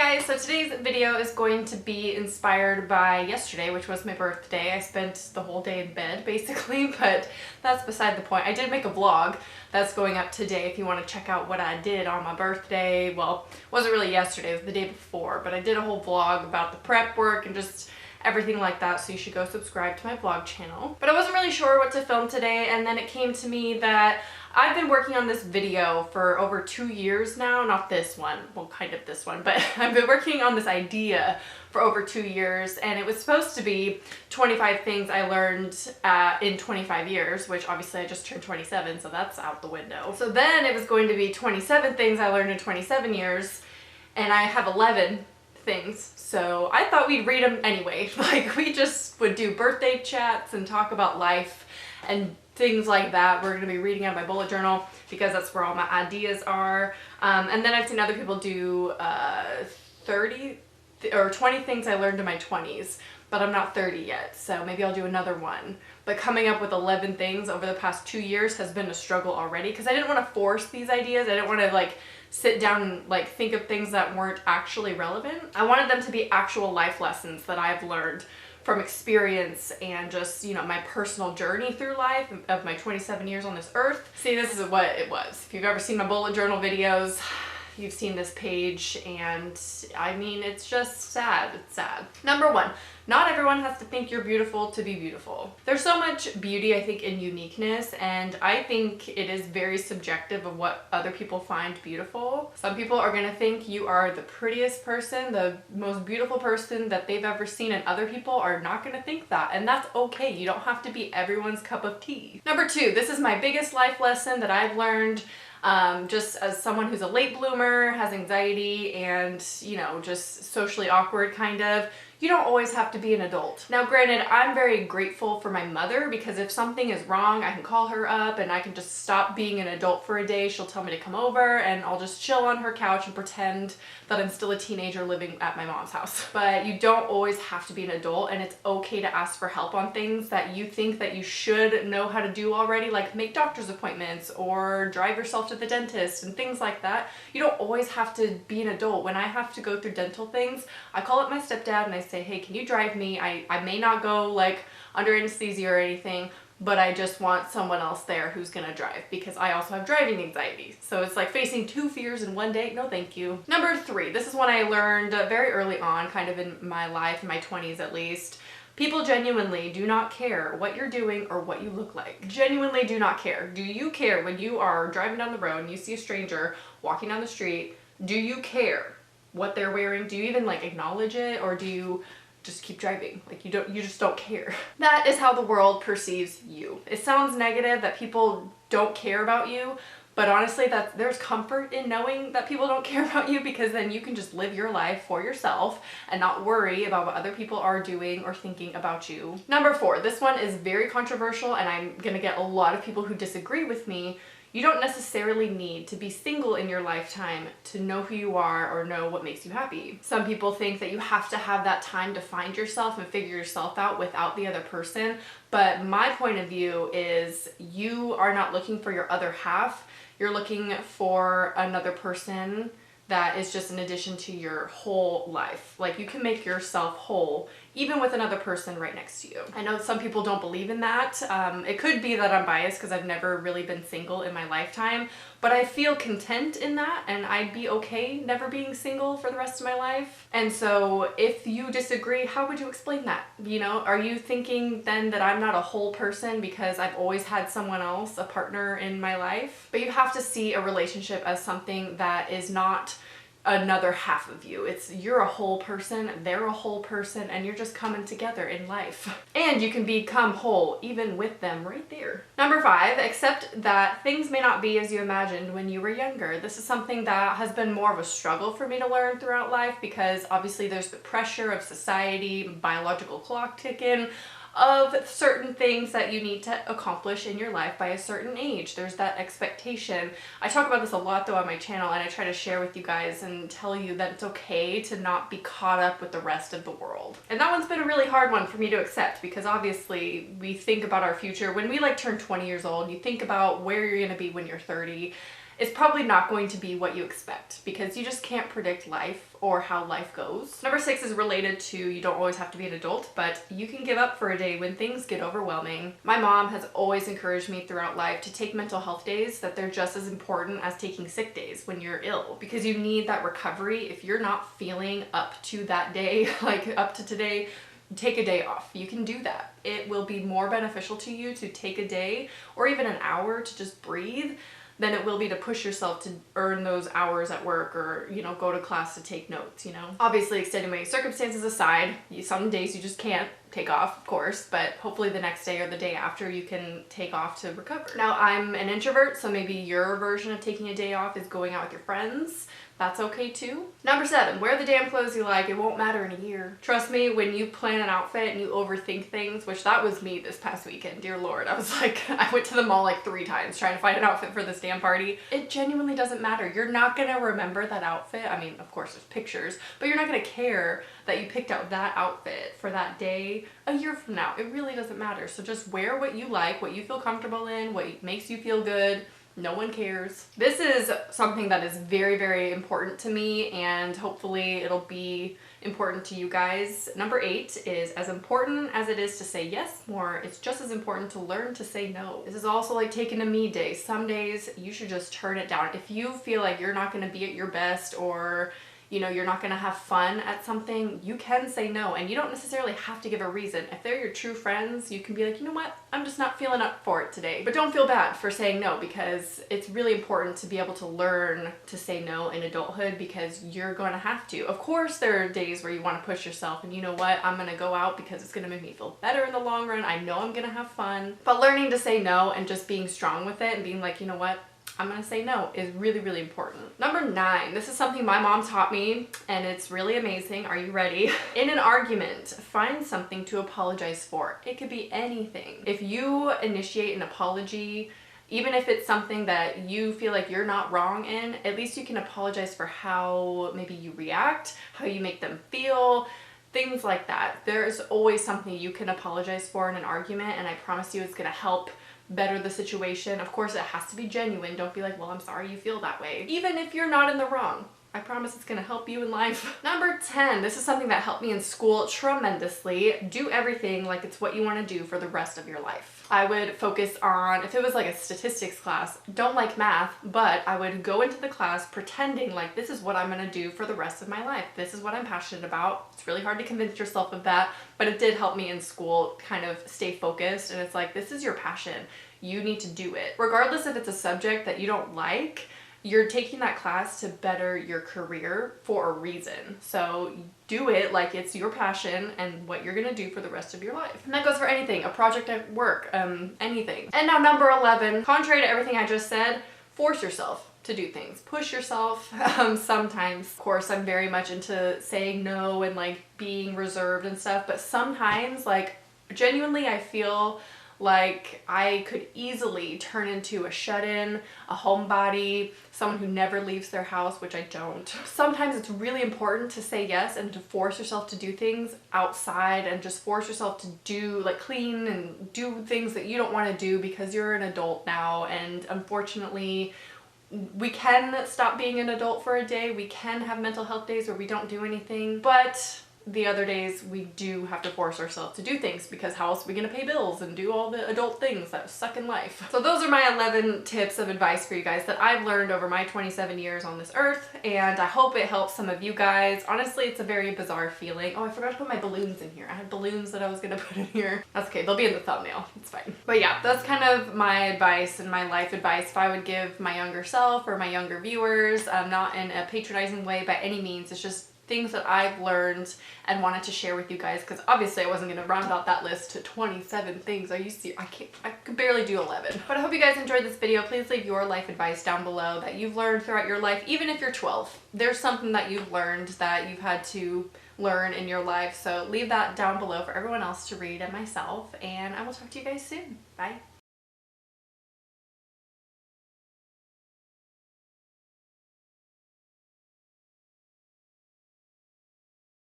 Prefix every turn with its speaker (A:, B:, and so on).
A: guys, so today's video is going to be inspired by yesterday, which was my birthday. I spent the whole day in bed basically, but that's beside the point. I did make a vlog that's going up today if you want to check out what I did on my birthday. Well, it wasn't really yesterday, it was the day before, but I did a whole vlog about the prep work and just everything like that, so you should go subscribe to my vlog channel. But I wasn't really sure what to film today, and then it came to me that I've been working on this video for over 2 years now. Not this one, well, kind of this one, but I've been working on this idea for over 2 years, and it was supposed to be 25 things I learned in 25 years, which obviously I just turned 27, so that's out the window. So then it was going to be 27 things I learned in 27 years, and I have 11 things, so I thought we'd read them anyway. Like, we just would do birthday chats and talk about life and things like that. We're going to be reading out of my bullet journal because that's where all my ideas are. And then I've seen other people do 30 or 20 things I learned in my 20s, but I'm not 30 yet, so maybe I'll do another one. But coming up with 11 things over the past 2 years has been a struggle already, because I didn't want to force these ideas. I didn't want to like sit down and like think of things that weren't actually relevant. I wanted them to be actual life lessons that I've learned from experience and just, you know, my personal journey through life of my 27 years on this earth. See, this is what it was. If you've ever seen my bullet journal videos, you've seen this page, and I mean, it's just sad. It's sad. Number one, not everyone has to think you're beautiful to be beautiful. There's so much beauty, I think, in uniqueness, and I think it is very subjective of what other people find beautiful. Some people are gonna think you are the prettiest person, the most beautiful person that they've ever seen, and other people are not gonna think that, and that's okay. You don't have to be everyone's cup of tea. Number two, this is my biggest life lesson that I've learned. Just as someone who's a late bloomer, has anxiety, and, you know, just socially awkward kind of, you don't always have to be an adult. Now, granted, I'm very grateful for my mother, because if something is wrong, I can call her up and I can just stop being an adult for a day. She'll tell me to come over and I'll just chill on her couch and pretend that I'm still a teenager living at my mom's house. But you don't always have to be an adult, and it's okay to ask for help on things that you think that you should know how to do already, like make doctor's appointments or drive yourself to the dentist and things like that. You don't always have to be an adult. When I have to go through dental things, I call up my stepdad and I say, hey, can you drive me? I may not go like under anesthesia or anything, but I just want someone else there who's gonna drive, because I also have driving anxiety. So it's like facing two fears in one day. No, thank you. Number three, this is one I learned very early on, kind of in my life, in my 20s at least. People genuinely do not care what you're doing or what you look like. Genuinely do not care. Do you care when you are driving down the road and you see a stranger walking down the street? Do you care what they're wearing? Do you even like acknowledge it, or do you just keep driving? Like, you just don't care. That is how the world perceives you. It sounds negative that people don't care about you, but honestly, there's comfort in knowing that people don't care about you, because then you can just live your life for yourself and not worry about what other people are doing or thinking about you. Number four, this one is very controversial, and I'm gonna get a lot of people who disagree with me. You don't necessarily need to be single in your lifetime to know who you are or know what makes you happy. Some people think that you have to have that time to find yourself and figure yourself out without the other person, but my point of view is you are not looking for your other half. You're looking for another person that is just an addition to your whole life. Like, you can make yourself whole even with another person right next to you. I know some people don't believe in that. It could be that I'm biased because I've never really been single in my lifetime, but I feel content in that, and I'd be okay never being single for the rest of my life. And so if you disagree, how would you explain that? You know, are you thinking then that I'm not a whole person because I've always had someone else, a partner in my life? But you have to see a relationship as something that is not another half of you. You're a whole person, they're a whole person, and you're just coming together in life. And you can become whole even with them right there. Number five, accept that things may not be as you imagined when you were younger. This is something that has been more of a struggle for me to learn throughout life, because obviously there's the pressure of society, biological clock ticking, of certain things that you need to accomplish in your life by a certain age. There's that expectation. I talk about this a lot though on my channel, and I try to share with you guys and tell you that it's okay to not be caught up with the rest of the world. And that one's been a really hard one for me to accept, because obviously we think about our future. When we like turn 20 years old, you think about where you're gonna be when you're 30. it's probably not going to be what you expect because you just can't predict life or how life goes. Number 6 is related to you don't always have to be an adult, but you can give up for a day when things get overwhelming. My mom has always encouraged me throughout life to take mental health days, that they're just as important as taking sick days when you're ill, because you need that recovery. If you're not feeling up to that day, like up to today, take a day off. You can do that. It will be more beneficial to you to take a day or even an hour to just breathe than it will be to push yourself to earn those hours at work or, you know, go to class to take notes, you know. Obviously, extenuating circumstances aside, some days you just can't take off, of course, but hopefully the next day or the day after you can take off to recover. Now, I'm an introvert, so maybe your version of taking a day off is going out with your friends. That's okay too. Number 7, wear the damn clothes you like. It won't matter in a year. Trust me, when you plan an outfit and you overthink things, which that was me this past weekend, dear Lord. I was like, I went to the mall like 3 times trying to find an outfit for this damn party. It genuinely doesn't matter. You're not gonna remember that outfit. I mean, of course there's pictures, but you're not gonna care that you picked out that outfit for that day a year from now. It really doesn't matter. So just wear what you like, what you feel comfortable in, what makes you feel good. No one cares. This is something that is very, very important to me, and hopefully it'll be important to you guys. Number 8 is, as important as it is to say yes more, it's just as important to learn to say no. This is also like taking a me day. Some days you should just turn it down. If you feel like you're not gonna be at your best, or you know, you're not gonna have fun at something, you can say no, and you don't necessarily have to give a reason. If they're your true friends, you can be like, you know what, I'm just not feeling up for it today. But don't feel bad for saying no, because it's really important to be able to learn to say no in adulthood, because you're gonna have to. Of course, there are days where you wanna push yourself and you know what, I'm gonna go out because it's gonna make me feel better in the long run. I know I'm gonna have fun. But learning to say no and just being strong with it and being like, you know what, I'm gonna say no is really, really important. Number 9, this is something my mom taught me and it's really amazing. Are you ready? In an argument, find something to apologize for. It could be anything. If you initiate an apology, even if it's something that you feel like you're not wrong in, at least you can apologize for how maybe you react, how you make them feel, things like that. There's always something you can apologize for in an argument, and I promise you it's gonna help better the situation. Of course, it has to be genuine. Don't be like, well, I'm sorry you feel that way. Even if you're not in the wrong, I promise it's gonna help you in life. Number 10, this is something that helped me in school tremendously. Do everything like it's what you wanna do for the rest of your life. I would focus on, if it was like a statistics class, don't like math, but I would go into the class pretending like this is what I'm gonna do for the rest of my life. This is what I'm passionate about. It's really hard to convince yourself of that, but it did help me in school kind of stay focused, and it's like, this is your passion. You need to do it. Regardless if it's a subject that you don't like, you're taking that class to better your career for a reason. So do it like it's your passion and what you're gonna do for the rest of your life. And that goes for anything, a project at work, anything. And now number 11, contrary to everything I just said, force yourself to do things. Push yourself sometimes. Of course, I'm very much into saying no and like being reserved and stuff, but sometimes, like, genuinely I feel like I could easily turn into a shut-in, a homebody, someone who never leaves their house, which I don't. Sometimes it's really important to say yes and to force yourself to do things outside and just force yourself to do, like, clean and do things that you don't want to do because you're an adult now, and unfortunately we can stop being an adult for a day. We can have mental health days where we don't do anything, but the other days we do have to force ourselves to do things, because how else are we gonna pay bills and do all the adult things that suck in life? So those are my 11 tips of advice for you guys that I've learned over my 27 years on this earth, and I hope it helps some of you guys. Honestly, it's a very bizarre feeling. Oh, I forgot to put my balloons in here. I had balloons that I was gonna put in here. That's okay, they'll be in the thumbnail. It's fine. But yeah, that's kind of my advice and my life advice if I would give my younger self or my younger viewers. Not in a patronizing way by any means. It's just things that I've learned and wanted to share with you guys, because obviously I wasn't going to round out that list to 27 things. I could barely do 11. But I hope you guys enjoyed this video. Please leave your life advice down below that you've learned throughout your life. Even if you're 12, there's something that you've learned that you've had to learn in your life. So leave that down below for everyone else to read and myself, and I will talk to you guys soon. Bye.